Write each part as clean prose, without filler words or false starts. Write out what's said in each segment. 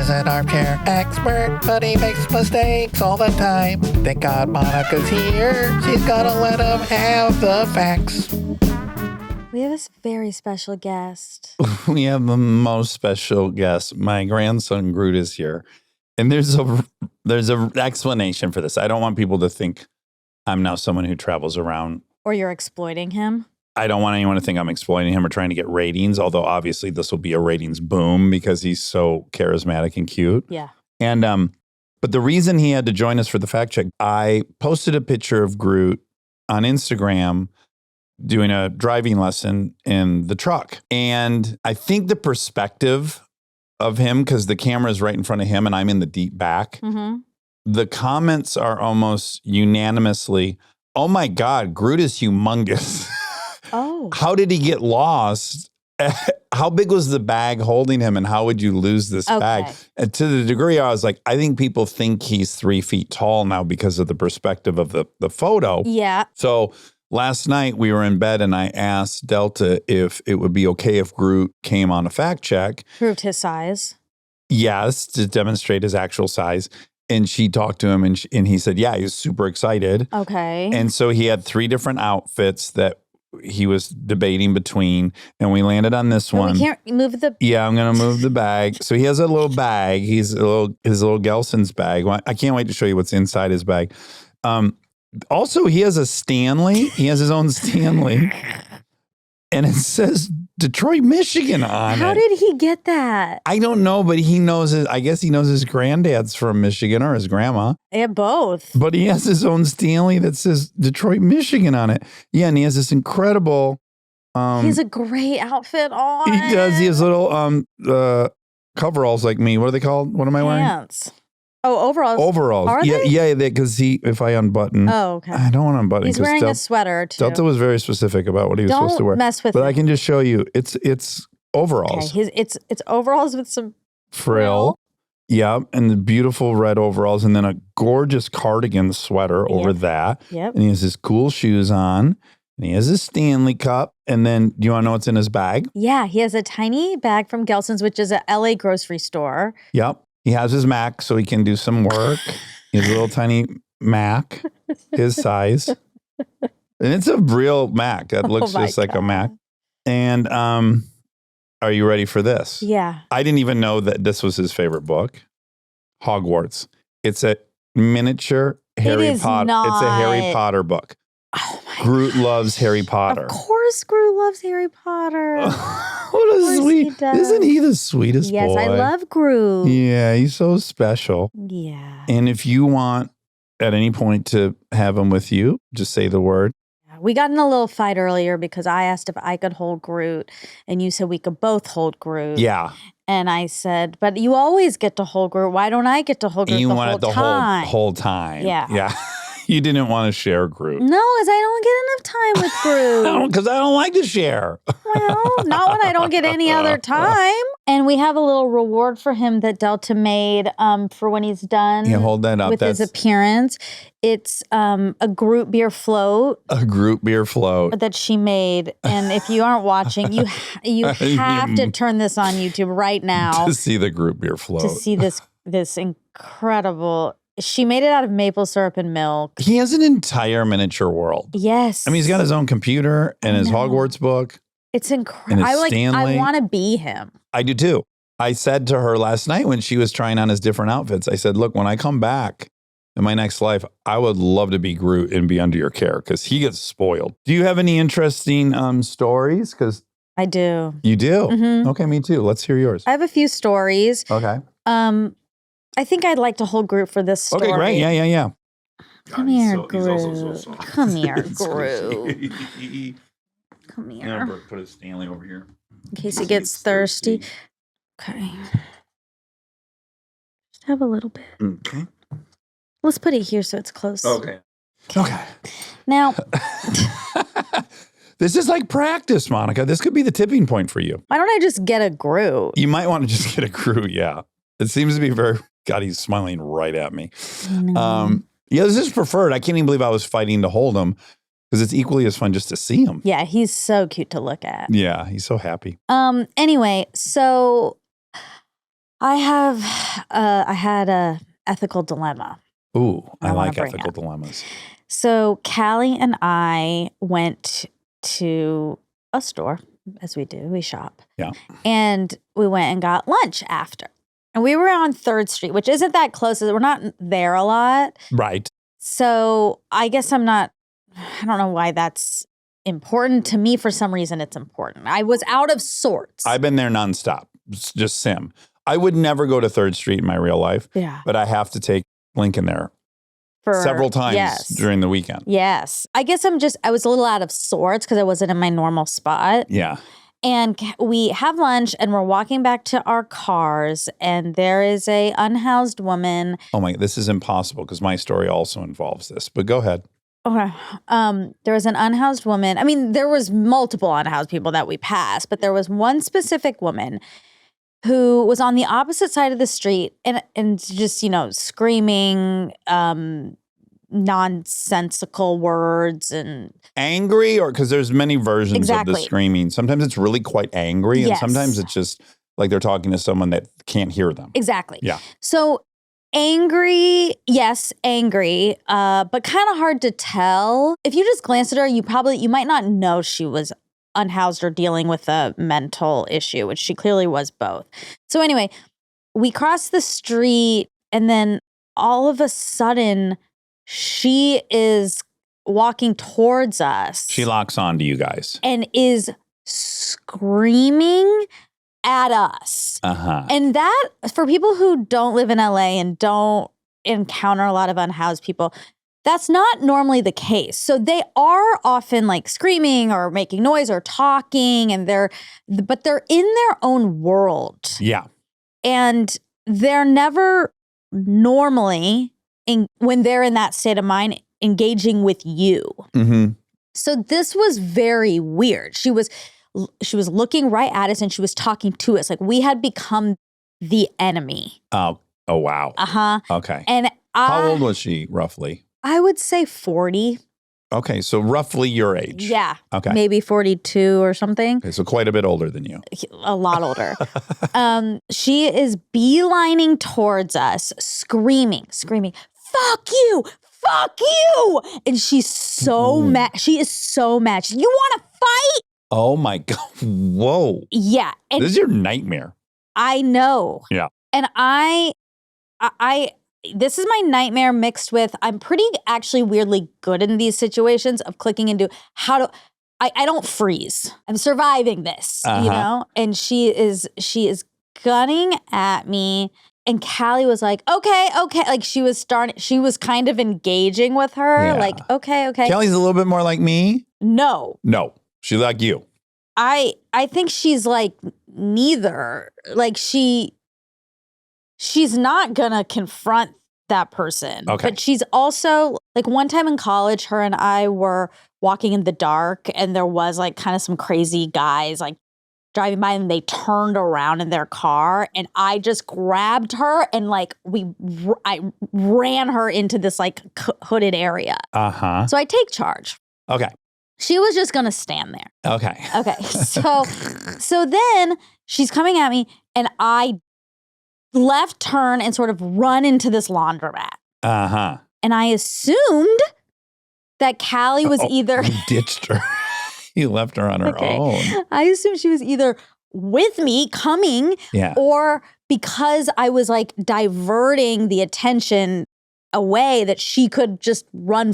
is an armchair expert, but he makes mistakes all the time. Thank God Monica's here. She's gonna let him have the facts. We have a very special guest. We have the most special guest. My grandson Groot is here. And there's a explanation for this. I don't want people to think I'm now someone who travels around. Or you're exploiting him. I don't want anyone to think I'm exploiting him or trying to get ratings, although obviously this will be a ratings boom because he's so charismatic and cute. Yeah. And but the reason he had to join us for the fact check, I posted a picture of Groot on Instagram doing a driving lesson in the truck. And I think the perspective of him, because the camera is right in front of him and I'm in the deep back, the comments are almost unanimously, oh my God, Groot is humongous. Oh. How did he get lost? How big was the bag holding him and how would you lose this bag? And to the degree I was like, I think people think he's 3 feet tall now because of the perspective of the photo. Yeah. So last night we were in bed and I asked Delta if it would be okay if Groot came on a fact check. Proved his size. Yes, to demonstrate his actual size. And she talked to him and he said, yeah, he was super excited. Okay. And so he had 3 different outfits that he was debating between, and we landed on this one. We can't move the... Yeah, I'm going to move the bag. So he has a little bag. His little Gelson's bag. I can't wait to show you what's inside his bag. Also, he has a Stanley. He has his own Stanley. And it says Detroit, Michigan on it. How did he get that? I don't know, but he knows I guess he knows his granddad's from Michigan or his grandma. Yeah, both. But he has his own Stanley that says Detroit, Michigan on it. Yeah, and he has this incredible... he has a great outfit on. He does. He has little coveralls like me. What are they called? What am I wearing? Pants. Oh, overalls. Overalls. Are they? Yeah, because if I unbutton. Oh, okay. I don't want to unbutton. He's wearing a sweater, too. Delta was very specific about what he was supposed to wear. Don't mess with But him. I can just show you. It's overalls. Okay, it's overalls with some frill. Yeah, and the beautiful red overalls, and then a gorgeous cardigan sweater over that. Yep. And he has his cool shoes on, and he has his Stanley cup. And then, do you want to know what's in his bag? Yeah, he has a tiny bag from Gelson's, which is a LA grocery store. Yep. He has his Mac so he can do some work. He has a little tiny Mac, his size. And it's a real Mac that looks just like a Mac. And are you ready for this? Yeah. I didn't even know that this was his favorite book, Hogwarts. It's a miniature Harry Potter. It's a Harry Potter book. Oh my Groot loves Harry Potter. Of course Groot loves Harry Potter. What a sweet. Isn't he the sweetest boy? Yes, I love Groot. Yeah, he's so special. Yeah. And if you want at any point to have him with you, just say the word. We got in a little fight earlier because I asked if I could hold Groot and you said we could both hold Groot. Yeah. And I said, but you always get to hold Groot. Why don't I get to hold Groot you the wanted whole the time? whole time. Yeah. Yeah. You didn't want to share Groot. No, because I don't get enough time with Groot. Because I don't like to share. Well, not when I don't get any other time. And we have a little reward for him that Delta made for when he's done hold that up. with his appearance. It's a Groot beer float. A Groot beer float. That she made. And if you aren't watching, you have to turn this on YouTube right now. To see the Groot beer float. To see this incredible... She made it out of maple syrup and milk. He has an entire miniature world. Yes. I mean, he's got his own computer and his Hogwarts book. It's incredible. I want to be him. I do too. I said to her last night when she was trying on his different outfits, I said, look, when I come back in my next life, I would love to be Groot and be under your care because he gets spoiled. Do you have any interesting stories? Because I do. You do? Mm-hmm. Okay, me too. Let's hear yours. I have a few stories. Okay. I think I'd like to hold Groot for this story. Okay, great. Yeah. Come here, Groot. Come here, Groot. Come here. Yeah, put a Stanley over here. In case he gets thirsty. Okay. Just have a little bit. Okay. Let's put it here so it's close. Okay. Now. This is like practice, Monica. This could be the tipping point for you. Why don't I just get a Groot? You might want to just get a Groot, yeah. It seems to be very... God, he's smiling right at me. Yeah, this is preferred. I can't even believe I was fighting to hold him because it's equally as fun just to see him. Yeah, he's so cute to look at. Yeah, he's so happy. Anyway, so I had a ethical dilemma. Ooh, I wanna like bring ethical up. dilemmas. So Callie and I went to a store, as we do. We shop. Yeah. And we went and got lunch after. And we were on 3rd Street, which isn't that close. We're not there a lot. Right. So I guess I don't know why that's important. To me, for some reason, it's important. I was out of sorts. I've been there nonstop. It's just Sim. I would never go to 3rd Street in my real life, Yeah. but I have to take Lincoln there several times Yes. during the weekend. Yes. I guess I was a little out of sorts because I wasn't in my normal spot. Yeah. And we have lunch and we're walking back to our cars and there is a unhoused woman. Oh my, this is impossible because my story also involves this, but go ahead. Okay. There was an unhoused woman. I mean, there was multiple unhoused people that we passed, but there was one specific woman who was on the opposite side of the street and just, screaming nonsensical words and Angry, or because there's many versions of the Exactly. screaming. Sometimes it's really quite angry, and Yes. sometimes it's just like they're talking to someone that can't hear them. exactly. Yeah. So angry, yes, angry, but kind of hard to tell. If you just glanced at her, you might not know she was unhoused or dealing with a mental issue, which she clearly was both. So anyway, we crossed the street and then all of a sudden she is walking towards us. She locks on to you guys. and is screaming at us. Uh-huh. And that, for people who don't live in LA and don't encounter a lot of unhoused people, that's not normally the case. So they are often like screaming or making noise or talking, but they're in their own world. Yeah. And they're never normally, when they're in that state of mind, engaging with you. Mm-hmm. So this was very weird. She was looking right at us and she was talking to us. Like we had become the enemy. Oh wow. Uh-huh. Okay. And How old was she, roughly? I would say 40. Okay, so roughly your age. Yeah. Okay. Maybe 42 or something. Okay, so quite a bit older than you. A lot older. She is beelining towards us, screaming, fuck you, fuck you. And she's so mad. She is so mad. She's, you want to fight? Oh my God. Whoa. Yeah. And This is your nightmare. I know. Yeah. And I this is my nightmare mixed with, I'm pretty actually weirdly good in these situations of clicking into I don't freeze. I'm surviving this, And she is gunning at me. And Callie was like, okay. Like she was kind of engaging with her. Yeah. Like, okay. Kelly's a little bit more like me. No. She's like you. I think she's like neither. Like she's not gonna confront that person. Okay. But she's also like one time in college, her and I were walking in the dark and there was like kind of some crazy guys like driving by and they turned around in their car and I just grabbed her and like I ran her into this like hooded area. Uh-huh. So I take charge. Okay. She was just gonna stand there. Okay. Okay. So then she's coming at me and I left turn and sort of run into this laundromat. Uh-huh. And I assumed that Callie was either You ditched her. You left her on her own. I assumed she was either with me coming or because I was like diverting the attention away that she could just run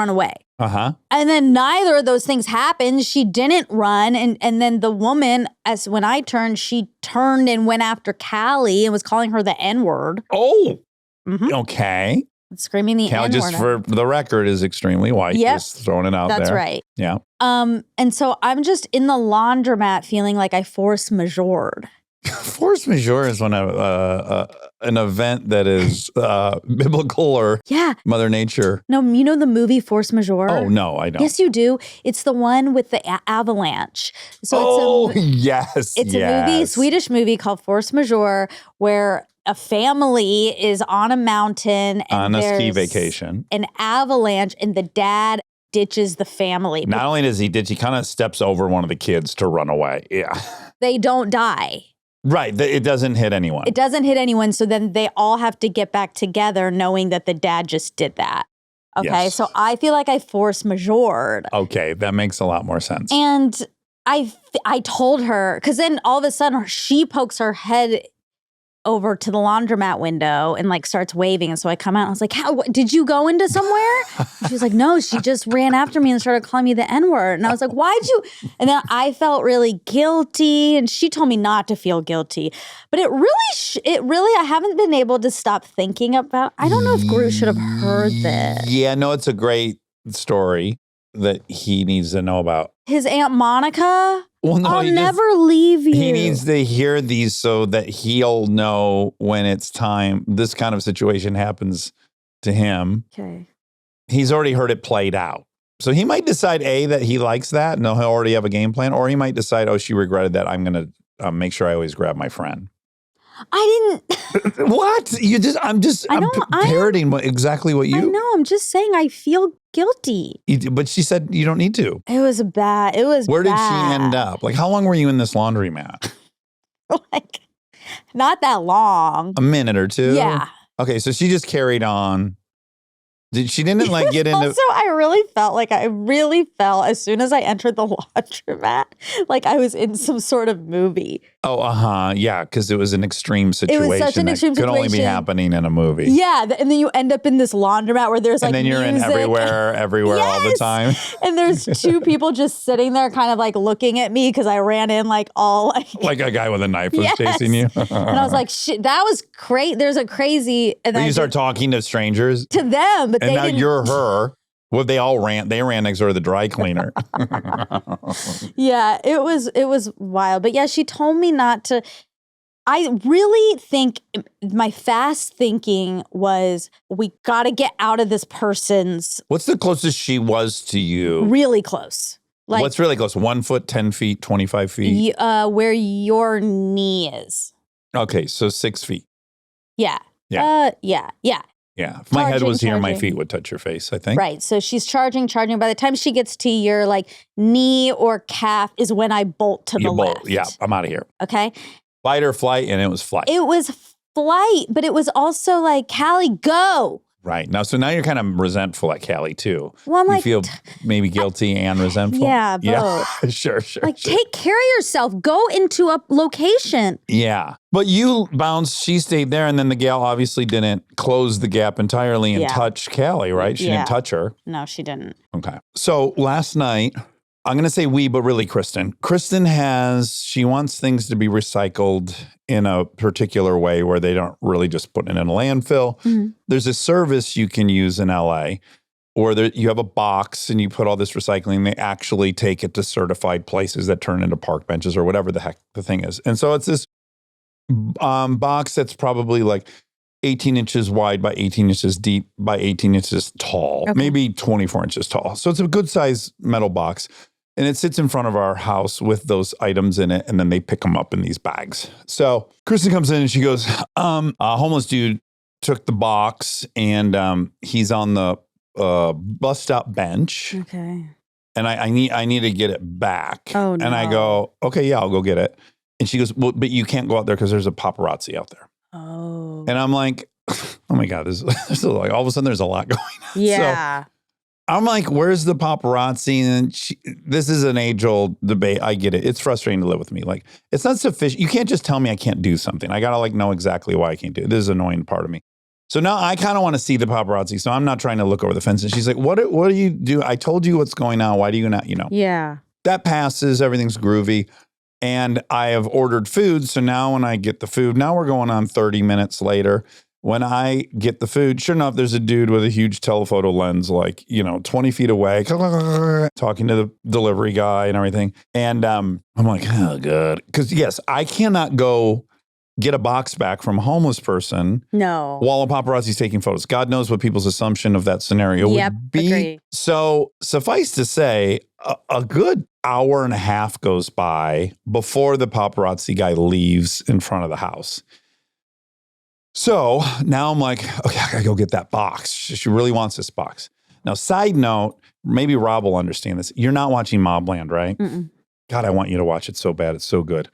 away. Uh-huh. And then neither of those things happened. She didn't run. And then the woman, when I turned, she turned and went after Callie and was calling her the N-word. Oh, Mhm. okay. Screaming the Callie, N-word. just for the record, is extremely white. Yep. Just throwing it out there. That's right. Yeah. And so I'm just in the laundromat feeling like I force majeured. Force majeure is when an event that is biblical or Mother Nature. No, you know the movie Force Majeure? Oh, no, I don't. Yes, you do. It's the one with the avalanche. So yes. It's a movie, Swedish movie called Force Majeure, where a family is on a mountain and on a ski there's vacation. An avalanche and the dad ditches the family. Not only does he ditch, he kind of steps over one of the kids to run away. Yeah. They don't die. Right. It doesn't hit anyone. It doesn't hit anyone. So then they all have to get back together knowing that the dad just did that. Okay. Yes. So I feel like I force majeured. Okay. That makes a lot more sense. And I told her, because then all of a sudden she pokes her head over to the laundromat window and like starts waving. And so I come out and I was like, did you go into somewhere? And she was like, no, she just ran after me and started calling me the N-word. And I was like, why'd you? And then I felt really guilty and she told me not to feel guilty. But it really, I haven't been able to stop thinking about, I don't know if Groot should have heard this. Yeah, no, it's a great story that he needs to know about. His Aunt Monica? Well, no, I'll never leave you. He needs to hear these so that he'll know when it's time. This kind of situation happens to him. Okay. He's already heard it played out. So he might decide, A, that he likes that. No, he'll already have a game plan. Or he might decide, oh, she regretted that. I'm going to make sure I always grab my friend. I didn't. What? I'm parroting exactly what you. I know. I'm just saying I feel guilty. But she said you don't need to. It was bad. Where did she end up? Like, how long were you in this laundromat? Like, not that long. A minute or two? Yeah. Okay, so she just carried on. She didn't like get into. Also, I really felt as soon as I entered the laundromat, like I was in some sort of movie. Oh, yeah, because it was an extreme situation. It was such an extreme situation. Could only be happening in a movie. Yeah, and then you end up in this laundromat where there's like and then you're music. In everywhere all the time. And there's two people just sitting there kind of like looking at me because I ran in like all like a guy with a knife was chasing you. And I was like, shit, that was crazy. There's a crazy. And then you start talking to strangers? To them, but and now you're her. Well, they ran next door to the dry cleaner. Yeah, it was wild. But yeah, she told me not to. I really think my fast thinking was we got to get out of this person's. What's the closest she was to you? Really close. Like, what's really close? 1 foot, 10 feet, 25 feet? Where your knee is. Okay, so 6 feet. Yeah. Yeah. Yeah. Yeah. If my head was here, my feet would touch your face, I think. Right. So she's charging. By the time she gets to your like knee or calf is when I bolt to the left. Yeah, I'm out of here. Okay. Fight or flight, and it was flight. It was flight, but it was also like, Callie, go. Right. So now you're kind of resentful at Callie, too. Well, I'm you like, feel maybe guilty and resentful? Yeah, both. Yeah, sure. Like, take care of yourself. Go into a location. Yeah. But you bounced, she stayed there, and then the gal obviously didn't close the gap entirely and touch Callie, right? She didn't touch her. No, she didn't. Okay. So last night, I'm going to say we, but really Kristen. Kristen she wants things to be recycled in a particular way where they don't really just put it in a landfill. Mm-hmm. There's a service you can use in LA where you have a box and you put all this recycling. They actually take it to certified places that turn into park benches or whatever the heck the thing is. And so it's this box that's probably like 18 inches wide by 18 inches deep by 18 inches tall, maybe 24 inches tall. So it's a good size metal box. And it sits in front of our house with those items in it, and then they pick them up in these bags. So Kristen comes in and she goes, a homeless dude took the box and he's on the bus stop bench. Okay. And I need to get it back. Oh, no. And I go, okay, yeah, I'll go get it. And she goes, well, but you can't go out there because there's a paparazzi out there. Oh. And I'm like, oh my God, there's like all of a sudden there's a lot going on. Yeah. So, I'm like, where's the paparazzi? And this is an age-old debate. I get it. It's frustrating to live with me. Like, it's not sufficient. You can't just tell me I can't do something. I got to know exactly why I can't do it. This is an annoying part of me. So now I kind of want to see the paparazzi. So I'm not trying to look over the fence. And she's like, what do you do? I told you what's going on. Why do you not, Yeah. That passes. Everything's groovy. And I have ordered food. So now when I get the food, now we're going on 30 minutes later. When I get the food, sure enough, there's a dude with a huge telephoto lens, 20 feet away, talking to the delivery guy and everything. And I'm like, oh, God. Because, yes, I cannot go get a box back from a homeless person while a paparazzi's taking photos. God knows what people's assumption of that scenario would be. Agree. So suffice to say, a good hour and a half goes by before the paparazzi guy leaves in front of the house. So now I'm like, okay, I gotta go get that box. She really wants this box. Now, side note, maybe Rob will understand this. You're not watching Mobland, right? Mm-mm. God, I want you to watch it so bad. It's so good.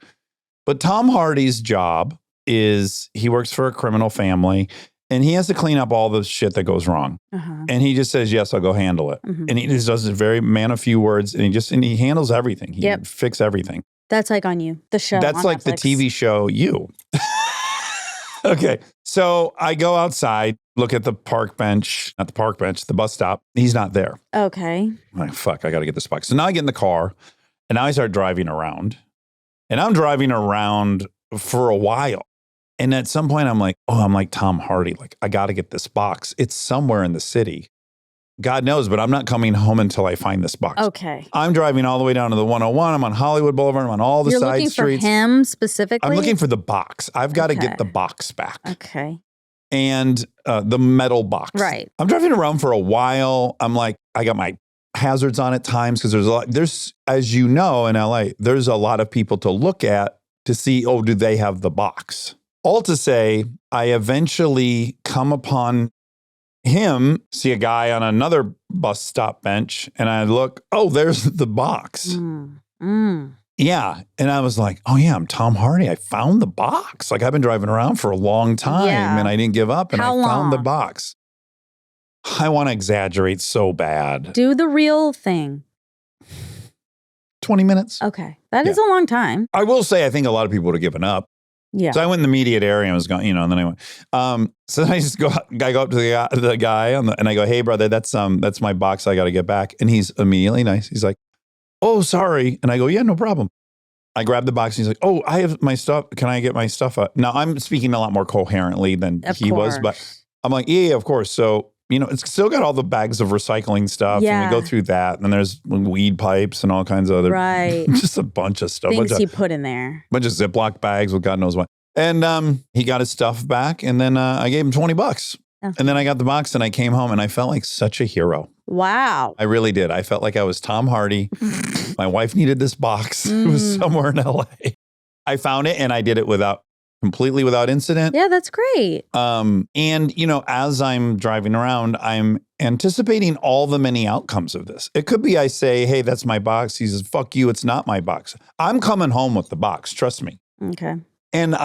But Tom Hardy's job is he works for a criminal family and he has to clean up all the shit that goes wrong. And he just says, yes, I'll go handle it. And he just does a very man of few words and he handles everything. He fix everything. That's like on You, the show. That's like Netflix. the TV show You. Okay. So I go outside, look at the park bench, not the park bench, the bus stop. He's not there. Okay. I'm like, fuck, I got to get this box. So now I get in the car and now I start driving around. And I'm driving around for a while. And at some point I'm like, I'm like Tom Hardy. Like, I got to get this box. It's somewhere in the city. God knows, but I'm not coming home until I find this box. Okay. I'm driving all the way down to the 101. I'm on Hollywood Boulevard. I'm on all the You're side looking streets. for him specifically? I'm looking for the box. I've got to Okay. get the box back. Okay. And the metal box. Right. I'm driving around for a while. I'm like, I got my hazards on at times because there's, as you know, in LA, there's a lot of people to look at to see, do they have the box? All to say, I eventually come upon him, see a guy on another bus stop bench, and I look, there's the box. Yeah. And I was like, I'm Tom Hardy. I found the box. Like, I've been driving around for a long time and I didn't give up and How I found the long? box. I want to exaggerate so bad. Do the real thing. 20 minutes. Okay. That is a long time. I will say, I think a lot of people would have given up. Yeah. So I went in the immediate area and was going, and then I went. So then I go up to the guy and I go, hey, brother, that's my box. I got to get back. And he's immediately nice. He's like, oh, sorry. And I go, yeah, no problem. I grab the box and he's like, I have my stuff. Can I get my stuff out? Now I'm speaking a lot more coherently than he was, but I'm like, yeah, of course. So, it's still got all the bags of recycling stuff. Yeah. And we go through that. And then there's weed pipes and all kinds of other, Right. just a bunch of stuff. Things you put in there. Bunch of Ziploc bags with God knows what. And he got his stuff back. And then I gave him $20. Oh. And then I got the box and I came home and I felt like such a hero. Wow. I really did. I felt like I was Tom Hardy. My wife needed this box. It was somewhere in LA. I found it and I did it completely without incident. Yeah, that's great. And, as I'm driving around, I'm anticipating all the many outcomes of this. It could be I say, hey, that's my box. He says, fuck you, it's not my box. I'm coming home with the box, trust me. Okay. And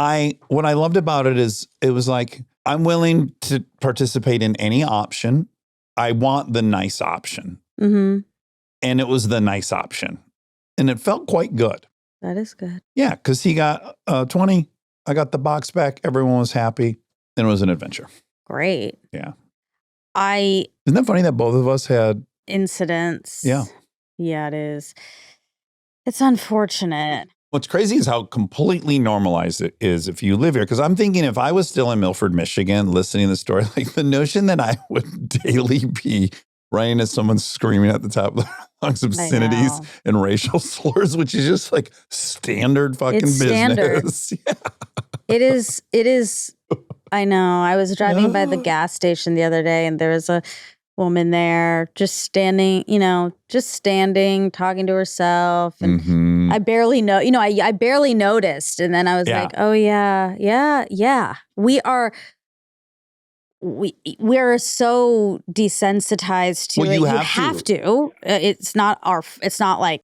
what I loved about it is it was like, I'm willing to participate in any option. I want the nice option. And it was the nice option. And it felt quite good. That is good. Yeah, because he got 20. I got the box back. Everyone was happy. And it was an adventure. Great. Yeah. Isn't that funny that both of us had incidents? Yeah. Yeah, it is. It's unfortunate. What's crazy is how completely normalized it is if you live here. Because I'm thinking if I was still in Milford, Michigan, listening to the story, like the notion that I would daily be running as someone screaming at the top of their lungs obscenities and racial slurs, which is just like standard fucking business. Yeah. It is. I know. I was driving by the gas station the other day and there was a woman there just standing, talking to herself. And I barely know, I barely noticed. And then I was like, oh yeah. We're so desensitized to it. You have to. It's not like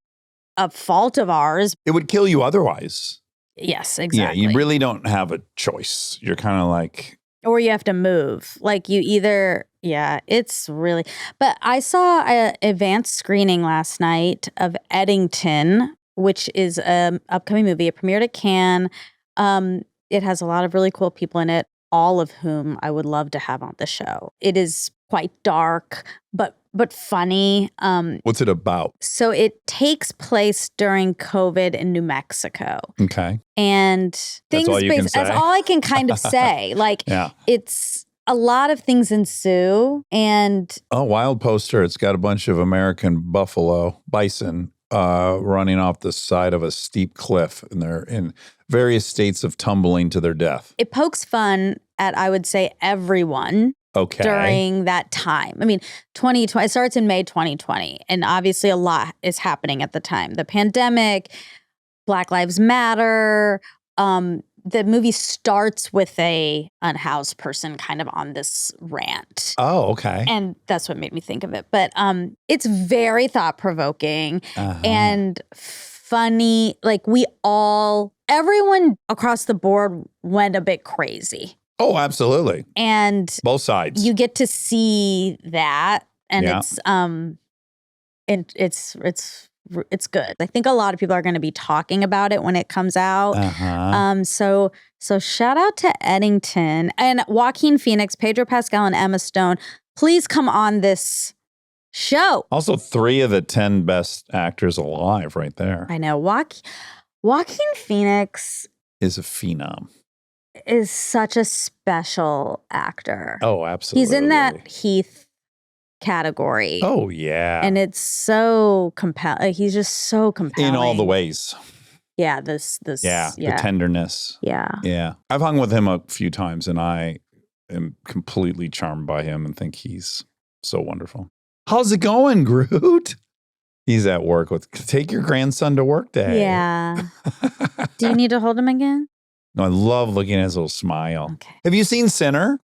a fault of ours. It would kill you otherwise. Yes, exactly. Yeah, you really don't have a choice. You're kind of like... Or you have to move. Like you either... Yeah, it's really... But I saw an advanced screening last night of Eddington, which is an upcoming movie. It premiered at Cannes. It has a lot of really cool people in it, all of whom I would love to have on the show. It is quite dark, but funny. What's it about? So it takes place during COVID in New Mexico. Okay. And things that's all I can kind of say. Like it's a lot of things ensue and wild poster. It's got a bunch of American bison running off the side of a steep cliff, and they're in various states of tumbling to their death. It pokes fun at, I would say, everyone. Okay. During that time. I mean, 2020, it starts in May 2020. And obviously a lot is happening at the time. The pandemic, Black Lives Matter. The movie starts with a unhoused person kind of on this rant. Oh, okay. And that's what made me think of it. But it's very thought-provoking and funny. Like everyone across the board went a bit crazy. Oh, absolutely. And both sides. You get to see that, and it's good. I think a lot of people are going to be talking about it when it comes out. So shout out to Eddington and Joaquin Phoenix, Pedro Pascal, and Emma Stone. Please come on this show. Also, 3 of the 10 best actors alive right there. I know. Joaquin Phoenix is a phenom. Is such a special actor. Oh, absolutely. He's in that Heath category. Oh, yeah. And it's so compelling. He's just so compelling. In all the ways. Yeah, this. Yeah, the tenderness. Yeah. Yeah. I've hung with him a few times, and I am completely charmed by him and think he's so wonderful. How's it going, Groot? He's at work take your grandson to work day. Yeah. Do you need to hold him again? No, I love looking at his little smile. Okay. Have you seen Sinner?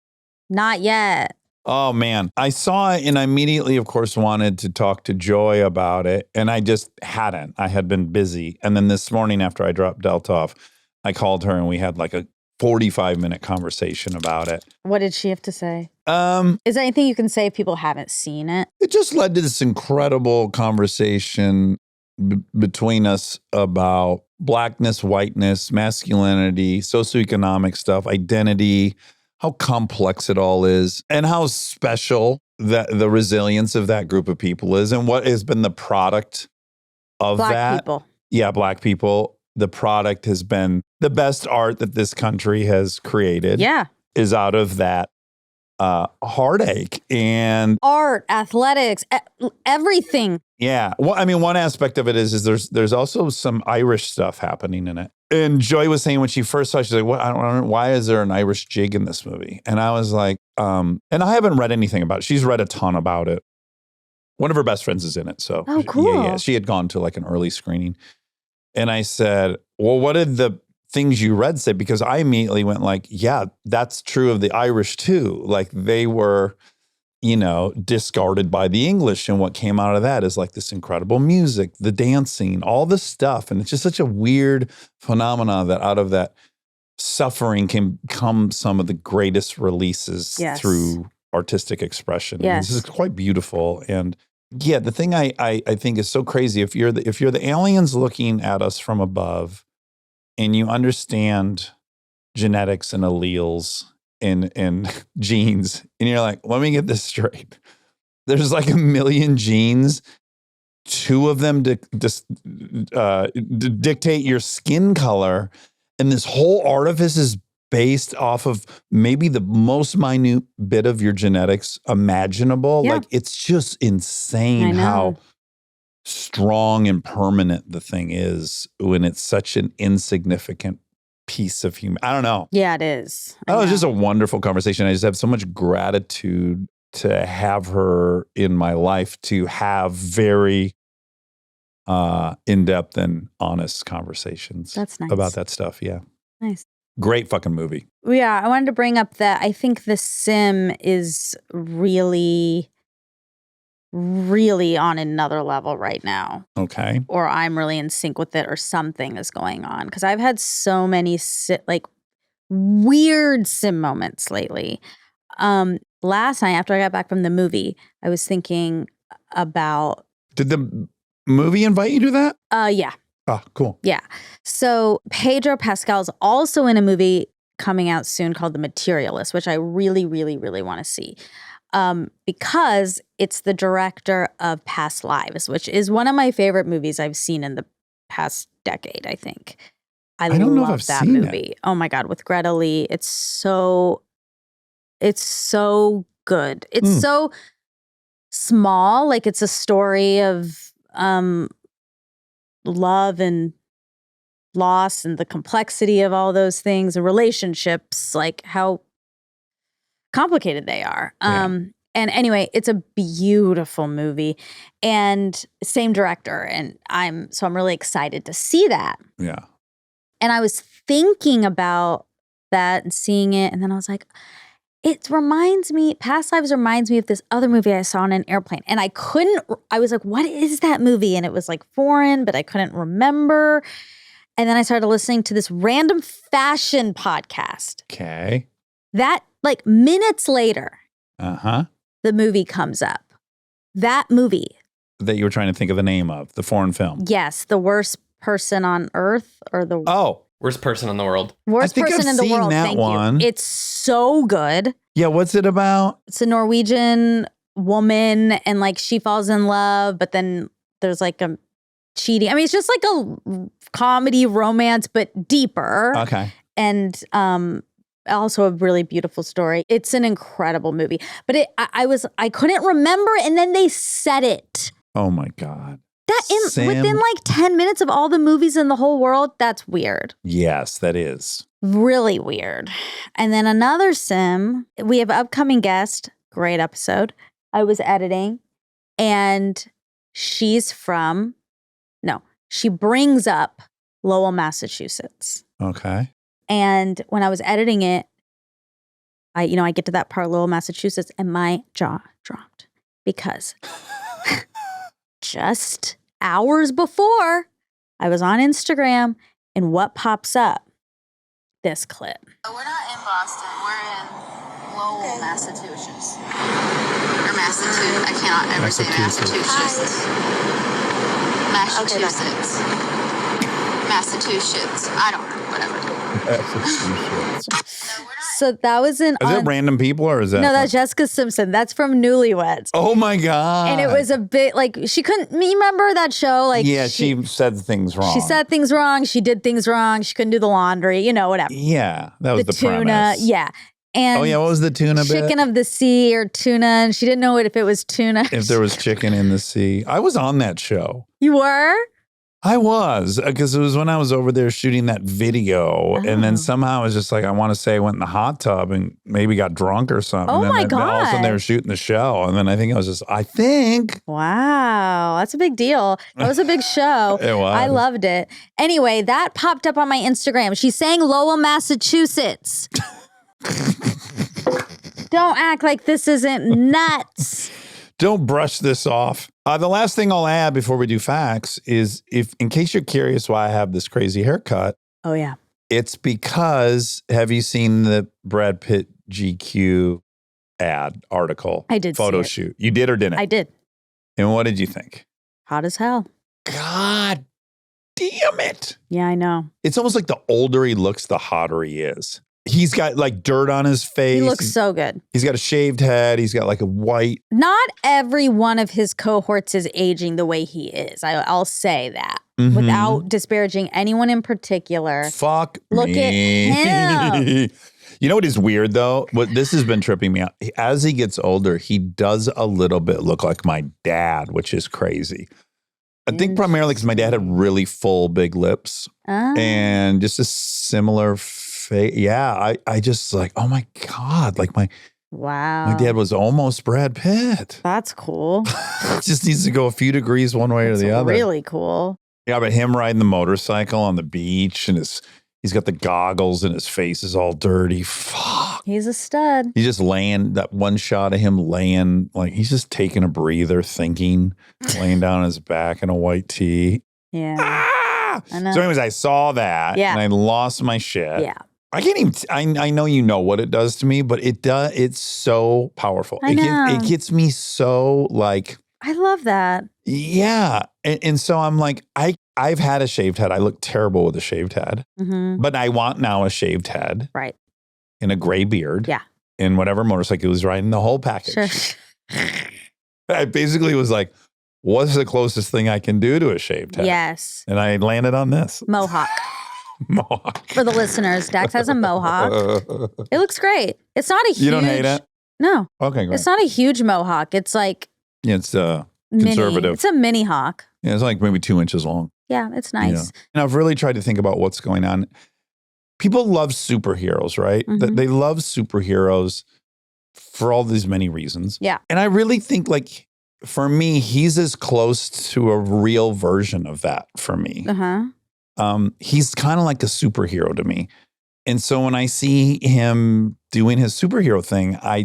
Not yet. Oh, man. I saw it and I immediately, of course, wanted to talk to Joy about it. And I just hadn't. I had been busy. And then this morning after I dropped Delta off, I called her and we had like a 45-minute conversation about it. What did she have to say? Is there anything you can say if people haven't seen it? It just led to this incredible conversation between us about blackness, whiteness, masculinity, socioeconomic stuff, identity, how complex it all is, and how special the resilience of that group of people is, and what has been the product of Black that. People. Yeah, Black people. The product has been the best art that this country has created. Yeah. Is out of that heartache and art, athletics, everything. Yeah. Well, I mean, one aspect of it is there's also some Irish stuff happening in it. And Joy was saying when she first saw it, she's like, "What? I don't know. Why is there an Irish jig in this movie?" And I was like, and I haven't read anything about it. She's read a ton about it. One of her best friends is in it. So, oh, cool. Yeah. She had gone to like an early screening. And I said, "Well, what did the things you read say?" Because I immediately went like, yeah, that's true of the Irish too. Like they were, discarded by the English. And what came out of that is like this incredible music, the dancing, all the stuff. And it's just such a weird phenomena that out of that suffering can come some of the greatest releases through artistic expression. Yes. This is quite beautiful. And yeah, the thing I think is so crazy, if you're the aliens looking at us from above and you understand genetics and alleles and genes, and you're like, let me get this straight. There's like 1 million genes. 2 of them dictate your skin color. And this whole artifice is based off of maybe the most minute bit of your genetics imaginable. Yeah. Like it's just insane how strong and permanent the thing is when it's such an insignificant piece of human. I don't know. Yeah, it is. It was just a wonderful conversation. I just have so much gratitude to have her in my life, to have very in-depth and honest conversations. That's nice. About that stuff. Yeah. Nice. Great fucking movie. Yeah, I wanted to bring up that I think The Sim is really, really on another level right now. Okay. Or I'm really in sync with it, or something is going on. Because I've had so many weird sim moments lately. Last night, after I got back from the movie, I was thinking about... Did the movie invite you to that? Yeah. Oh, cool. Yeah. So Pedro Pascal is also in a movie coming out soon called The Materialist, which I really, really, really want to see. Because it's the director of Past Lives, which is one of my favorite movies I've seen in the past decade, I think. I don't know if love I've that seen movie. it. Oh my God, with Greta Lee. It's so good. It's so small. Like it's a story of love and loss and the complexity of all those things and relationships, like how complicated they are. And anyway, it's a beautiful movie and same director. And I'm really excited to see that. Yeah. And I was thinking about that and seeing it. And then I was like, Past Lives reminds me of this other movie I saw on an airplane. And I was like, what is that movie? And it was like foreign, but I couldn't remember. And then I started listening to this random fashion podcast. Okay. That, like, minutes later, the movie comes up. That movie. That you were trying to think of the name of, the foreign film. Yes, The Worst Person on Earth, or the Worst Person in the World. Worst Person I've in the seen World. that Thank one. you. It's so good. Yeah, what's it about? It's a Norwegian woman, and like she falls in love, but then there's like a cheating. I mean, it's just like a comedy romance, but deeper. Okay. And also a really beautiful story. It's an incredible movie. But I couldn't remember, and then they said it. Oh my God. Within like 10 minutes of all the movies in the whole world, that's weird. Yes, that is. Really weird. And then another sim, we have an upcoming guest, great episode. I was editing, and she brings up Lowell, Massachusetts. Okay. And when I was editing it, I get to that part, Lowell, Massachusetts, and my jaw dropped because just hours before I was on Instagram, and what pops up? This clip. We're not in Boston. We're in Lowell, Massachusetts. Or Massachusetts. I cannot ever say Massachusetts. Massachusetts. Massachusetts. I don't know. Whatever. So that was Is it random people, or is that? No, that's Jessica Simpson. That's from Newlyweds. Oh my God. And it was a bit like she couldn't. You remember that show? Like, yeah, she said things wrong. She said things wrong. She did things wrong. She couldn't do the laundry. Whatever. Yeah, that was the tuna. premise. Yeah. And what was the tuna bit? Chicken of the sea or tuna, and she didn't know if it was tuna. If there was chicken in the sea. I was on that show. You were? I was, because it was when I was over there shooting that video, and then somehow I was just like, I want to say I went in the hot tub and maybe got drunk or something. Oh, and my then all of a sudden they God. were shooting the show, and then I think. Wow, that's a big deal. That was a big show. It was. I loved it. Anyway, that popped up on my Instagram. She's saying Lowell, Massachusetts. Don't act like this isn't nuts. Don't brush this off. The last thing I'll add before we do facts is, in case you're curious why I have this crazy haircut. Oh, yeah. It's because, have you seen the Brad Pitt GQ article? I did Photo see it. shoot. You did or didn't? I did. And what did you think? Hot as hell. God damn it. Yeah, I know. It's almost like the older he looks, the hotter he is. He's got like dirt on his face. He looks so good. He's got a shaved head. He's got like a white. Not every one of his cohorts is aging the way he is. I'll say that without disparaging anyone in particular. Fuck Look me. at him. You know what is weird though? What this has been tripping me out. As he gets older, he does a little bit look like my dad, which is crazy. I think primarily because my dad had really full, big lips and just a similar face. Yeah, I just like, oh my God, like my dad was almost Brad Pitt. That's cool. It just needs to go a few degrees one way or the other. Really cool. Yeah, but him riding the motorcycle on the beach and he's got the goggles and his face is all dirty. Fuck. He's a stud. He's just laying, that one shot of him laying, like he's just taking a breather, thinking, laying down on his back in a white tee. Yeah. I know. So anyways, I saw that and I lost my shit. Yeah. I can't even, I know you know what it does to me, but it's so powerful. I know. It gets me so like. I love that. Yeah. And so I'm like, I've had a shaved head. I look terrible with a shaved head, but I want now a shaved head. Right. And a gray beard. Yeah. And whatever motorcycle he was riding, the whole package. Sure. I basically was like, what's the closest thing I can do to a shaved head? Yes. And I landed on this. Mohawk. Mohawk. For the listeners, Dax has a mohawk. It looks great. It's not a huge. You don't hate it? No. Okay, great. It's not a huge mohawk. It's like. Yeah, it's conservative. It's a mini hawk. Yeah, it's like maybe 2 inches long. Yeah, it's nice. Yeah. And I've really tried to think about what's going on. People love superheroes, right? They love superheroes for all these many reasons. Yeah. And I really think like, for me, he's as close to a real version of that for me. He's kind of like a superhero to me. And so when I see him doing his superhero thing, I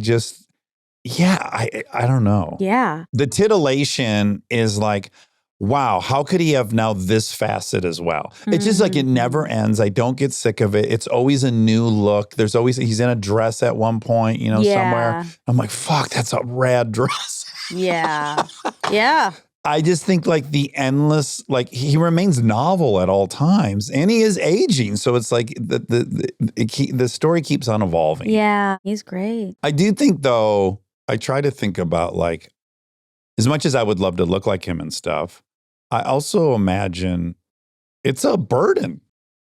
don't know. Yeah. The titillation is like, wow, how could he have now this facet as well? It's just like it never ends. I don't get sick of it. It's always a new look. There's always, he's in a dress at one point, somewhere. I'm like, fuck, that's a rad dress. Yeah. Yeah. I just think like the endless, like he remains novel at all times and he is aging. So it's like the story keeps on evolving. Yeah, he's great. I do think though, I try to think about like, as much as I would love to look like him and stuff, I also imagine it's a burden.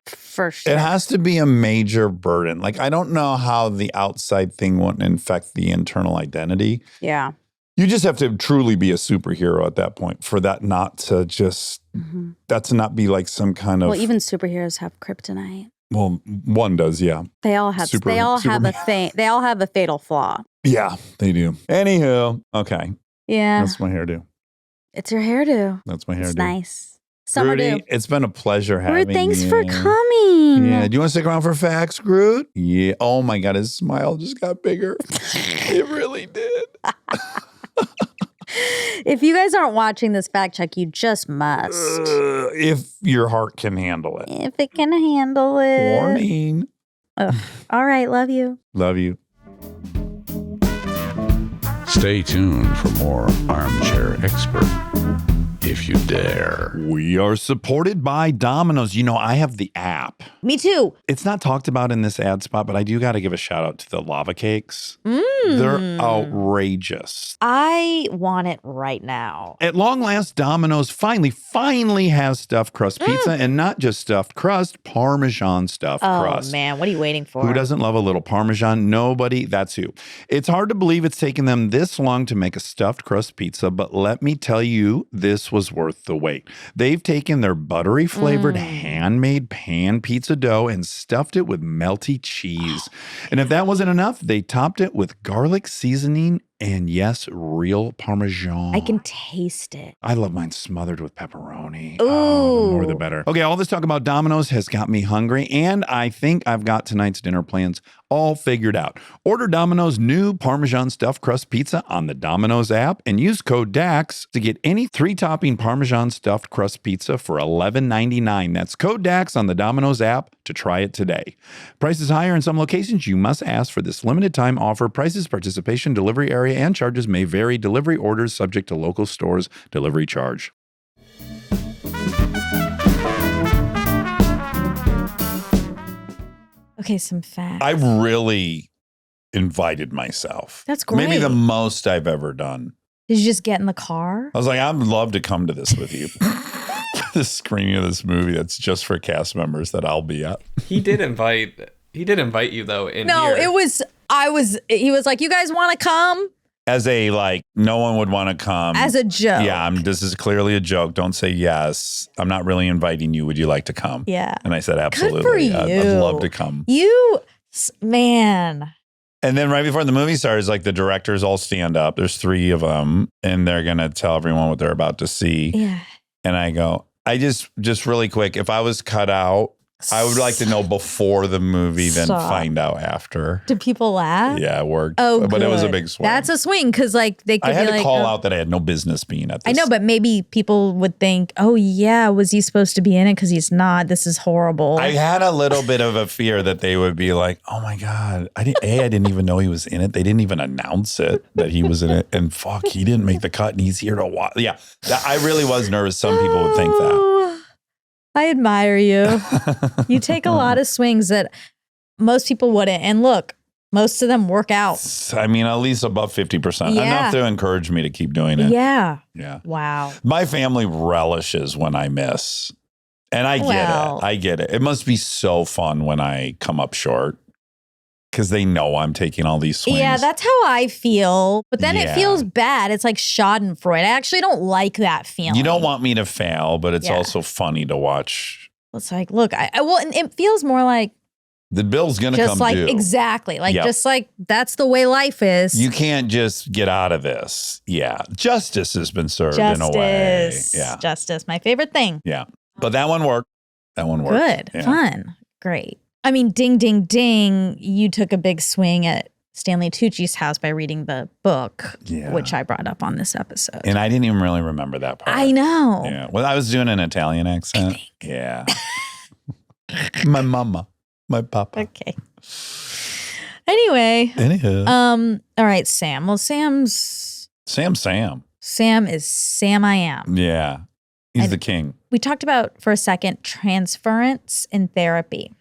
For sure. It has to be a major burden. Like, I don't know how the outside thing won't infect the internal identity. Yeah. You just have to truly be a superhero at that point for that not to just, that to not be like some kind of. Well, even superheroes have kryptonite. Well, one does, yeah. They all have. They all have a fatal flaw. Yeah, they do. Anywho, okay. Yeah. That's my hairdo. It's your hairdo. That's my hairdo. It's nice. Summer Rudy, do. it's been a pleasure having Groot, thanks you. for coming. Yeah. Do you want to stick around for facts, Groot? Yeah. Oh my God, his smile just got bigger. It really did. If you guys aren't watching this fact check, you just must. If your heart can handle it. If it can handle it. Warning. Ugh. All right. Love you. Love you. Stay tuned for more Armchair Expert, if you dare. We are supported by Dominos. I have the app. Me too. It's not talked about in this ad spot, but I do got to give a shout out to the lava cakes. They're outrageous. I want it right now. At long last, Domino's finally has stuffed crust pizza, and not just stuffed crust, Parmesan stuffed crust. Oh man, what are you waiting for? Who doesn't love a little Parmesan? Nobody. That's who. It's hard to believe it's taken them this long to make a stuffed crust pizza, but let me tell you, this was worth the wait. They've taken their buttery flavored handmade pan pizza dough and stuffed it with melty cheese. And if that wasn't enough, they topped it with garlic seasoning and yes, real Parmesan. I can taste it. I love mine smothered with pepperoni. Ooh. Oh, the more the better. Okay, all this talk about Domino's has got me hungry, and I think I've got tonight's dinner plans all figured out. Order Domino's new Parmesan stuffed crust pizza on the Domino's app and use code DAX to get any 3-topping Parmesan stuffed crust pizza for $11.99. That's code DAX on the Domino's app to try it today. Prices higher in some locations. You must ask for this limited time offer. Prices, participation, delivery area, and charges may vary. Delivery orders subject to local stores' delivery charge. Okay, some facts. I really invited myself. That's great. Maybe the most I've ever done. Did you just get in the car? I was like, I'd love to come to this with you. The screening of this movie that's just for cast members that I'll be at. He did invite you though in No, here. he was like, you guys want to come? As a, like, no one would want to come. As a joke. Yeah, this is clearly a joke. Don't say yes. I'm not really inviting you. Would you like to come? Yeah. And I said, absolutely. Good for you. I'd love to come. Man. And then right before the movie starts, like the directors all stand up. There's 3 of them, and they're going to tell everyone what they're about to see. Yeah. And I go, I just really quick, if I was cut out, I would like to know before the movie, then find out after. Did people laugh? Yeah, it worked. Oh, but good. it was a big swing. That's a swing because, like, they could I had be to like, call out that I had no business being at this. I know, but maybe people would think, oh, yeah, was he supposed to be in it? Because he's not. This is horrible. I had a little bit of a fear that they would be like, oh my God. I didn't even know he was in it. They didn't even announce it that he was in it. And fuck, he didn't make the cut and he's here to watch. Yeah, I really was nervous. Some people would think that. I admire you. You take a lot of swings that most people wouldn't. And look, most of them work out. I mean, at least above 50%. Yeah. Enough to encourage me to keep doing it. Yeah. Yeah. Wow. My family relishes when I miss. And I get it. I get it. It must be so fun when I come up short. Because they know I'm taking all these swings. Yeah, that's how I feel. But then it Yeah. feels bad. It's like schadenfreude. I actually don't like that feeling. You don't want me to fail, but it's Yeah. also funny to watch. It's like, look, and it feels more like The bill's going to come just like due. exactly. Like Yep. just like that's the way life is. You can't just get out of this. Yeah. Justice has been served in a way. Yeah. Justice. My favorite thing. Yeah. But that one worked. That one worked. Good. Yeah. Fun. Great. I mean, ding, ding, ding. You took a big swing at Stanley Tucci's house by reading the book, which I brought up on this episode. And I didn't even really remember that part. I know. Yeah. Well, I was doing an Italian accent. Yeah. My mama. My papa. Okay. Anyway. Anywho. All right, Sam. Well, Sam is Sam I am. Yeah. He's the king. We talked about, for a second, transference in therapy.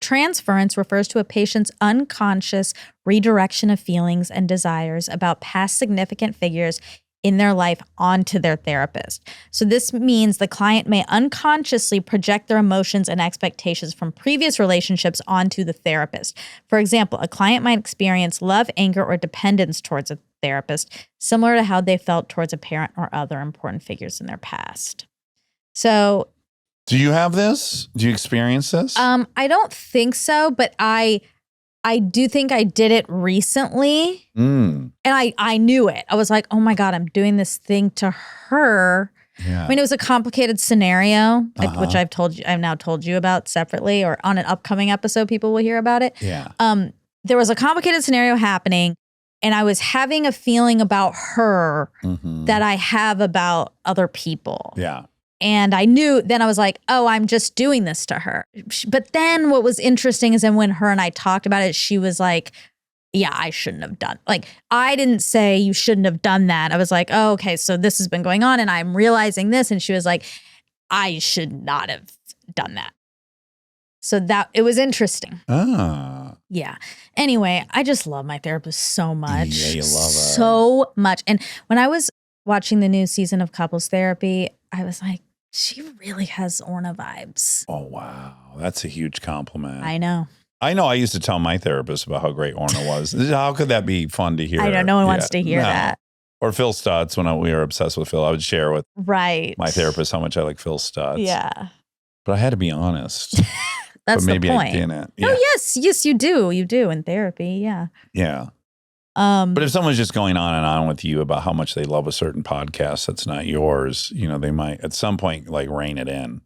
Transference refers to a patient's unconscious redirection of feelings and desires about past significant figures in their life onto their therapist. So this means the client may unconsciously project their emotions and expectations from previous relationships onto the therapist. For example, a client might experience love, anger, or dependence towards a therapist, similar to how they felt towards a parent or other important figures in their past. So, do you have this? Do you experience this? I don't think so, but I do think I did it recently. And I knew it. I was like, oh my God, I'm doing this thing to her. Yeah. I mean, it was a complicated scenario, which I've now told you about separately, or on an upcoming episode, people will hear about it. Yeah. There was a complicated scenario happening, and I was having a feeling about her that I have about other people. Yeah. And I knew, then I was like, oh, I'm just doing this to her. But then what was interesting is then when her and I talked about it, she was like, yeah, I shouldn't have done. Like, I didn't say you shouldn't have done that. I was like, oh, okay, so this has been going on and I'm realizing this. And she was like, I should not have done that. So that, it was interesting. Yeah. Anyway, I just love my therapist so much. Yeah, you love her. So much. And when I was watching the new season of Couples Therapy, I was like, she really has Orna vibes. Oh, wow. That's a huge compliment. I know. I used to tell my therapist about how great Orna was. How could that be fun to hear? I know. No one wants to hear that. Or Phil Stutz, when we were obsessed with Phil, I would share with my therapist how much I like Phil Stutz. Yeah. But I had to be honest. That's but maybe the point. I didn't. Yeah. Oh, yes, you do. You do in therapy. Yeah. Yeah. But if someone's just going on and on with you about how much they love a certain podcast that's not yours, they might at some point like rein it in.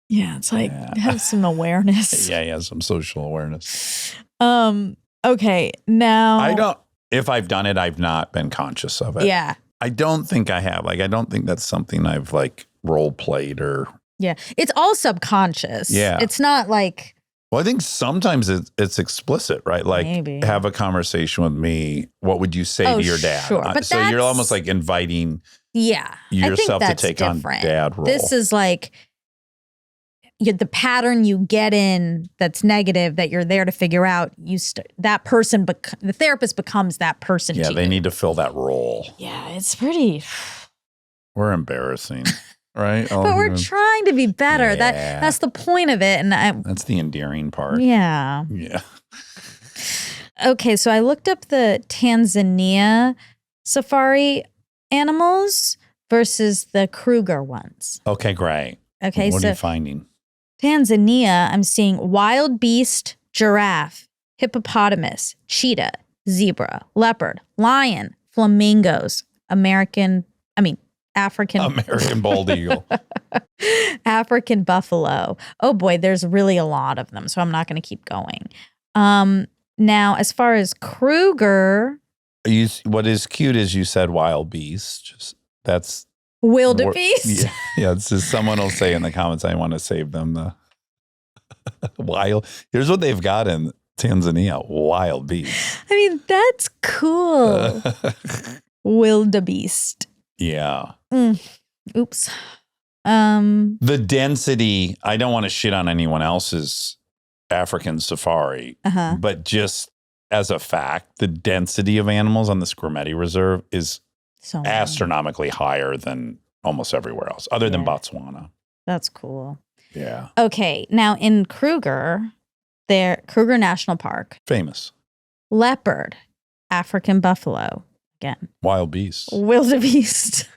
Yeah, it's like have some awareness. Yeah, some social awareness. Okay, now if I've done it, I've not been conscious of it. Yeah. I don't think I have. Like, I don't think that's something I've like role played or. Yeah, it's all subconscious. Yeah. It's not like. Well, I think sometimes it's explicit, right? Like, Maybe. Have a conversation with me. What would you say to your dad? Sure. But so you're almost like inviting yourself to take different. On dad role. This is like the pattern you get in that's negative that you're there to figure out. That person, the therapist becomes that person. Yeah, to they you. need to fill that role. Yeah, it's pretty. We're embarrassing. Right? But we're trying to be better. Yeah. That's the point of it. And that's the endearing part. Yeah. Yeah. Okay, so I looked up the Tanzania safari animals versus the Kruger ones. Okay, great. Okay, what are you finding? Tanzania, I'm seeing wild beast, giraffe, hippopotamus, cheetah, zebra, leopard, lion, flamingos, African bald eagle. African buffalo. Oh boy, there's really a lot of them, so I'm not going to keep going. Now, as far as Kruger, what is cute is you said wild beast. That's wildebeest. Yeah. It's just someone will say in the comments, I want to save them the wild. Here's what they've got in Tanzania: wild beast. I mean, that's cool. Wildebeest. Yeah. Oops. The density, I don't want to shit on anyone else's African safari, but just as a fact, the density of animals on the Squirmetti Reserve is astronomically higher than almost everywhere else, other than Botswana. That's cool. Yeah. Okay. Now in Kruger National Park. Famous. Leopard, African buffalo. Again. Wild beast. Wildebeest.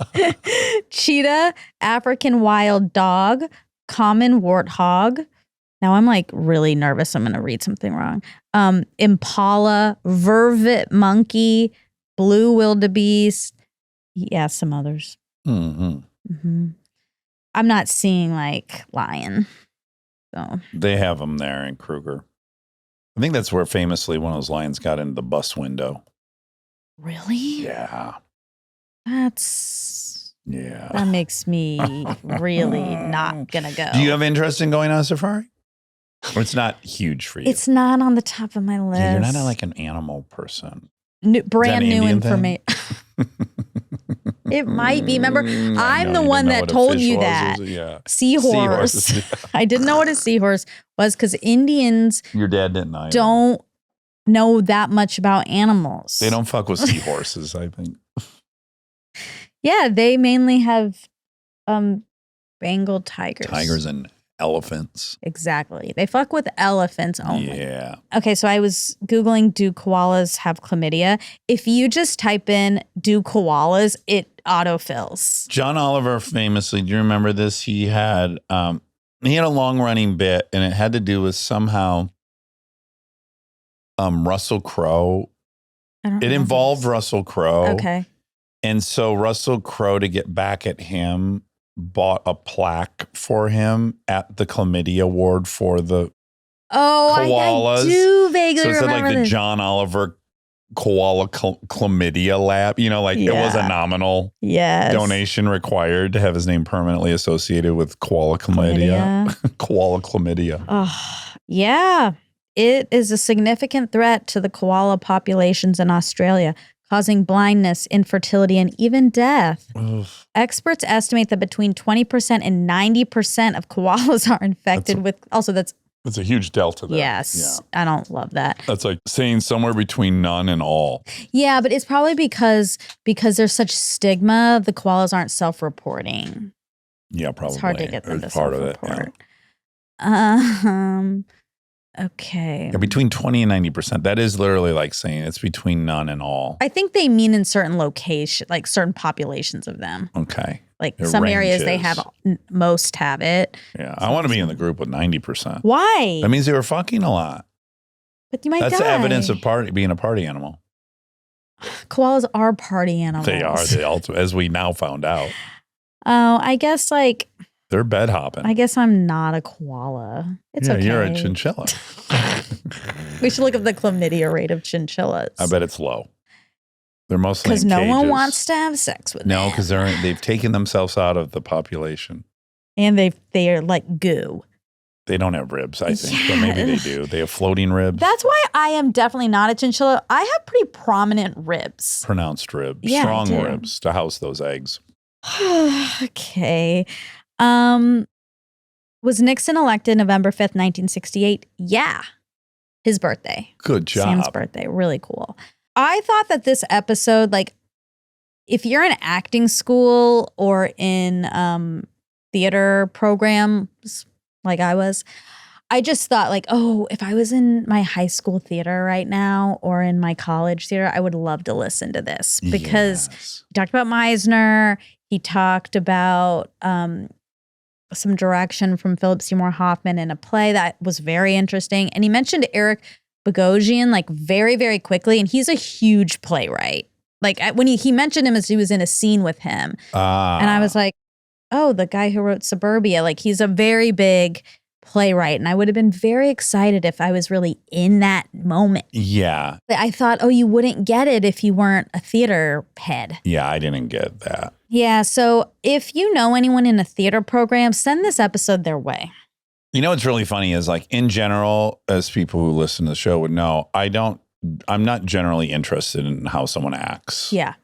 Cheetah, African wild dog, common warthog. Now I'm like really nervous. I'm going to read something wrong. Impala, vervet monkey, blue wildebeest. Yeah, some others. I'm not seeing like lion. So They have them there in Kruger. I think that's where famously one of those lions got into the bus window. really? Yeah. That makes me really not gonna go. Do you have interest in going on a safari? Or it's not huge for you? It's not on the top of my list. Yeah, you're not like an animal person. Brand new Indian information. It might be. Remember, I'm the one that told you that. Yeah. Seahorse. I didn't know what a seahorse was because Indians Your dad didn't either. don't know that much about animals. They don't fuck with seahorses, I think. Yeah, they mainly have Bengal tigers. Tigers and elephants. Exactly. They fuck with elephants only. Yeah. Okay, so I was Googling, do koalas have chlamydia? If you just type in, do koalas, it autofills. John Oliver famously, do you remember this? He had a long running bit, and it had to do with somehow Russell Crowe. It involved Russell Crowe. Okay. And so Russell Crowe, to get back at him, bought a plaque for him at the chlamydia award for the koalas. I do vaguely so it said remember like the this. John Oliver Koala Chlamydia Lab. You know, like it was a nominal donation required to have his name permanently associated with koala chlamydia. Koala chlamydia. Oh, yeah. It is a significant threat to the koala populations in Australia, causing blindness, infertility, and even death. Oof. Experts estimate that between 20% and 90% of koalas are infected with. Also, that's a huge delta there. Yes. Yeah. I don't love that. That's like saying somewhere between none and all. Yeah, but it's probably because there's such stigma, the koalas aren't self-reporting. Yeah, probably. It's hard to get them to part self-report. Of it, yeah. Okay. Yeah, between 20 and 90%. That is literally like saying it's between none and all. I think they mean in certain locations, like certain populations of them. Okay. Like It some areas they ranges. have, most have it. Yeah. I want to be in the group with 90%. Why? That means they were fucking a lot. But you might That's die. evidence of being a party animal. Koalas are party animals. They are. They also, as we now found out. Oh, I guess like. They're bed hopping. I guess I'm not a koala. It's okay. You're a chinchilla. We should look up the chlamydia rate of chinchillas. I bet it's low. They're mostly because in no one cages. wants to have sex with them. No, because they've taken themselves out of the population. And they are like goo. They don't have ribs, I think, but maybe they do. They have floating ribs. That's why I am definitely not a chinchilla. I have pretty prominent ribs. Pronounced ribs. Yeah, Strong I do. ribs to house those eggs. Okay. Was Nixon elected November 5th, 1968? Yeah. His birthday. Good job. Sam's birthday. Really cool. I thought that this episode, like, if you're in acting school or in theater programs like I was, I just thought like, oh, if I was in my high school theater right now or in my college theater, I would love to listen to this because he talked about Meisner. He talked about some direction from Philip Seymour Hoffman in a play that was very interesting. And he mentioned Eric Bogosian like very, very quickly. And he's a huge playwright. Like when he mentioned him as he was in a scene with him. And I was like, oh, the guy who wrote Suburbia, like he's a very big playwright. And I would have been very excited if I was really in that moment. Yeah. I thought, oh, you wouldn't get it if you weren't a theater head. Yeah, I didn't get that. Yeah. So if you know anyone in a theater program, send this episode their way. You know what's really funny is like in general, as people who listen to the show would know, I'm not generally interested in how someone acts. Yeah.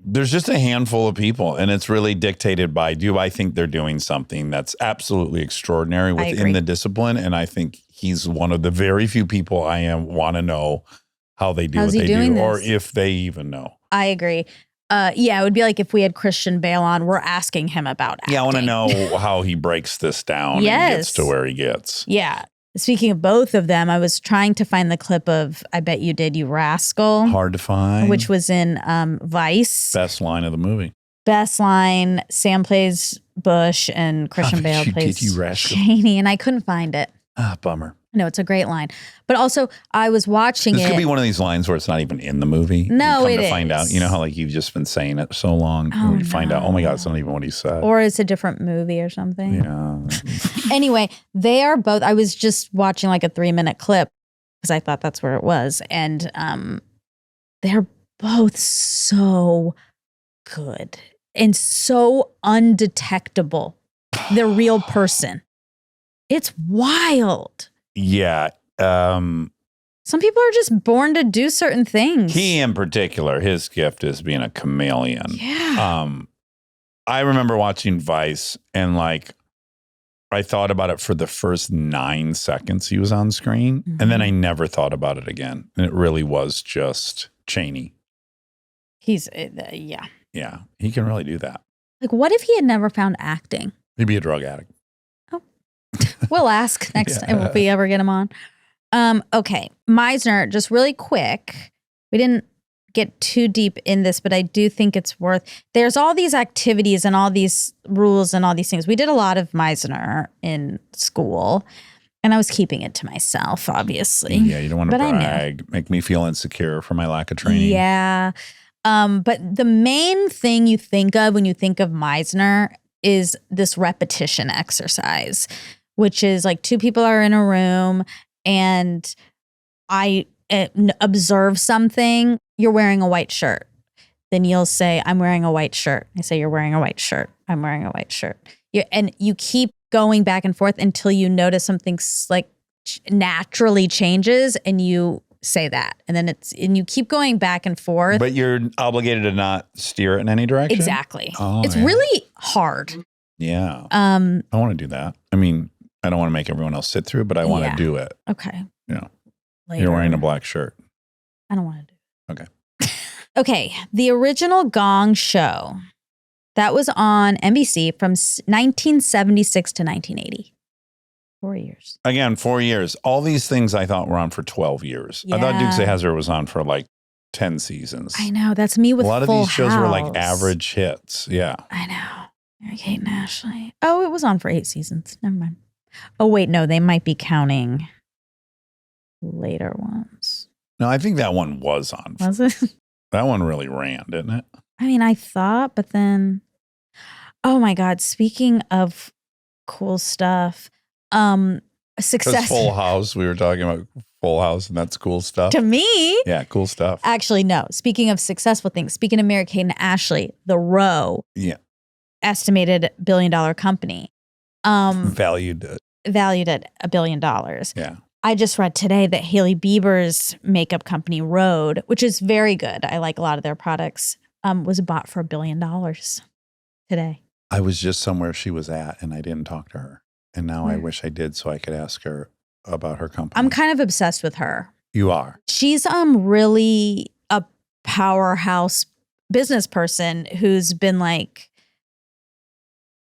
There's just a handful of people, and it's really dictated by, do I think they're doing something that's absolutely extraordinary within the discipline? And I think he's one of the very few people I want to know how they do what they do, or if they even know. I agree. Yeah, it would be like if we had Christian Bale on, we're asking him about acting. Yeah, I want to know how he breaks this down and gets to where he gets. Yeah. Speaking of both of them, I was trying to find the clip of I Bet You Did, You Rascal. Hard to find. Which was in Vice. Best line of the movie. Best line, Sam plays Bush and Christian Bale plays You Rascal. Cheney, and I couldn't find it. Ah, bummer. No, it's a great line. But also, I was watching This it. could be one of these lines where it's not even in the movie. No, you come it to find out. is. You know how like you've just been saying it so long. and you find out, oh my God, it's not even what he said. Or it's a different movie or something. Yeah. Anyway, they are both. I was just watching like a 3-minute clip because I thought that's where it was. And they're both so good and so undetectable. The real person. It's wild. Yeah. Some people are just born to do certain things. He in particular, his gift is being a chameleon. Yeah. I remember watching Vice and like I thought about it for the first 9 seconds he was on screen. Mm-hmm. And then I never thought about it again. And it really was just Cheney. He's, yeah. Yeah. He can really do that. Like, what if he had never found acting? He'd be a drug addict. We'll ask next time if we ever get him on. Okay. Meisner, just really quick. We didn't get too deep in this, but I do think it's worth. There's all these activities and all these rules and all these things. We did a lot of Meisner in school, and I was keeping it to myself, obviously. Yeah, you don't want to But I know. brag, make me feel insecure for my lack of training. Yeah. But the main thing you think of when you think of Meisner is this repetition exercise, which is like 2 people are in a room and I observe something. You're wearing a white shirt. Then you'll say, I'm wearing a white shirt. I say, you're wearing a white shirt. I'm wearing a white shirt. And you keep going back and forth until you notice something like naturally changes and you say that. And then and you keep going back and forth. But you're obligated to not steer it in any direction? Exactly. Oh, it's yeah. really hard. Yeah. I want to do that. I mean, I don't want to make everyone else sit through, but I want to do it. Okay. You know, Later. you're wearing a black shirt. I don't want to do it. Okay. Okay. The original Gong Show, that was on NBC from 1976 to 1980. 4 years. Again, 4 years. All these things I thought were on for 12 years. I thought Dukes of Hazzard was on for like 10 seasons. I know. That's me with a lot of Full these shows were like House. average hits. Yeah. I know. Mary Kate and Ashley. Oh, it was on for 8 seasons. Never mind. Oh, wait. No, they might be counting later ones. No, I think that one was on. Was it? That one really ran, didn't it? I mean, I thought, but then, oh my God, speaking of cool stuff, Because success Full House, we were talking about Full House, and that's cool stuff. to me. Yeah, cool stuff. Actually, no. Speaking of successful things, speaking of Mary Kate and Ashley, The Row, Yeah. estimated $1 billion company, Valued it. valued at $1 billion. Yeah. I just read today that Hailey Bieber's makeup company, Rhode, which is very good. I like a lot of their products, was bought for $1 billion today. I was just somewhere she was at, and I didn't talk to her. And now I wish I did so I could ask her about her company. I'm kind of obsessed with her. You are. She's really a powerhouse business person who's been like,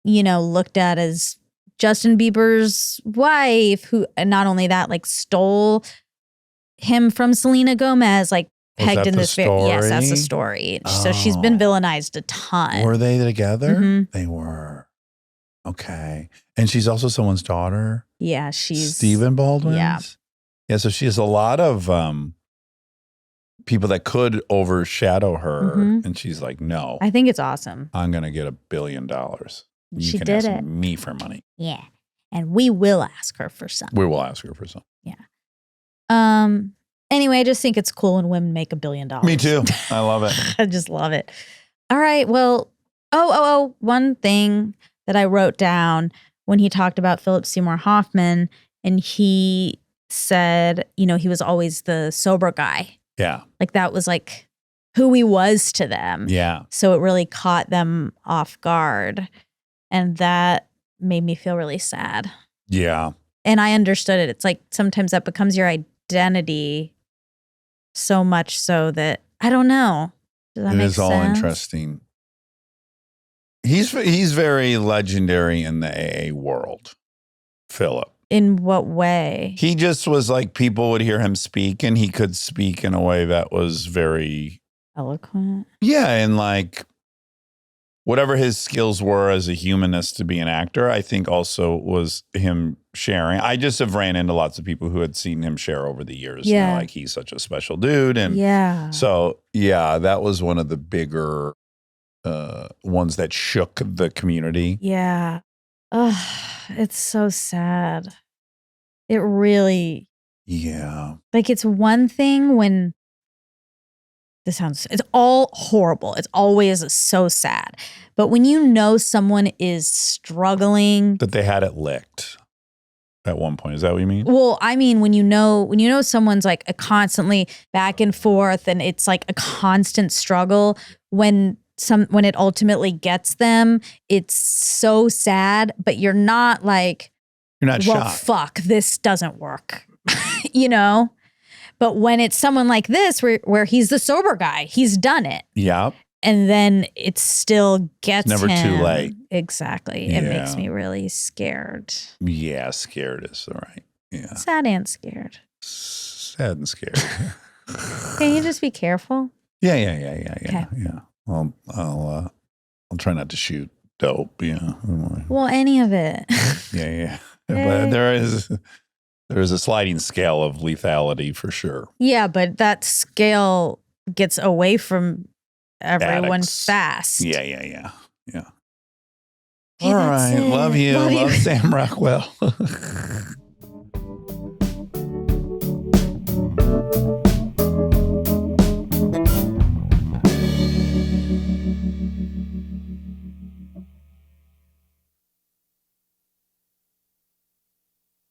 you know, looked at as Justin Bieber's wife, who, and not only that, like stole him from Selena Gomez, like Was pegged that in the this yes, that's the story? story. So she's been Oh. villainized a ton. Were they together? Mhm. They were. Okay. And she's also someone's daughter. Yeah, she's Stephen Baldwin's? Yeah. Yeah, so she has a lot of people that could overshadow her. Mhm. And she's like, no, I think it's awesome. I'm going to get $1 billion. You She can did ask it. me for money. Yeah. And we will ask her for some. We will ask her for some. Anyway, I just think it's cool when women make $1 billion. Me too. I love it. I just love it. All right. Well, one thing that I wrote down when he talked about Philip Seymour Hoffman, and he said, you know, he was always the sober guy. Yeah. Like that was like who he was to them. Yeah. So it really caught them off guard. And that made me feel really sad. Yeah. And I understood it. It's like sometimes that becomes your identity so much so that I don't know. Does that It make is all sense? interesting. He's very legendary in the AA world, Philip. In what way? He just was like, people would hear him speak, and he could speak in a way that was very, Eloquent. yeah, and like whatever his skills were as a humanist to be an actor, I think also was him sharing. I just have ran into lots of people who had seen him share over the years. Yeah. Like he's such a special dude. And so, that was one of the bigger ones that shook the community. Yeah. Oh, it's so sad. It really. Yeah. Like it's one thing when it's all horrible. It's always so sad. But when you know someone is struggling. That they had it licked at one point. Is that what you mean? Well, I mean, when you know someone's like a constantly back and forth and it's like a constant struggle, when it ultimately gets them, it's so sad, but you're not like, you're not well, shocked. fuck, this doesn't work. You know? But when it's someone like this, where he's the sober guy, he's done it. Yeah. And then it still gets It's never him. too late. Exactly. It makes me really scared. Yeah, scared is all right. Yeah. Sad and scared. Sad and scared. Can you just be careful? Yeah. Okay. Yeah. Well, I'll try not to shoot dope. Yeah. Well, any of it. Yeah. But there is a sliding scale of lethality for sure. Yeah, but that scale gets away from everyone Addicts. fast. Yeah. Okay, All that's right. it. Love you. Love you. Love Sam Rockwell.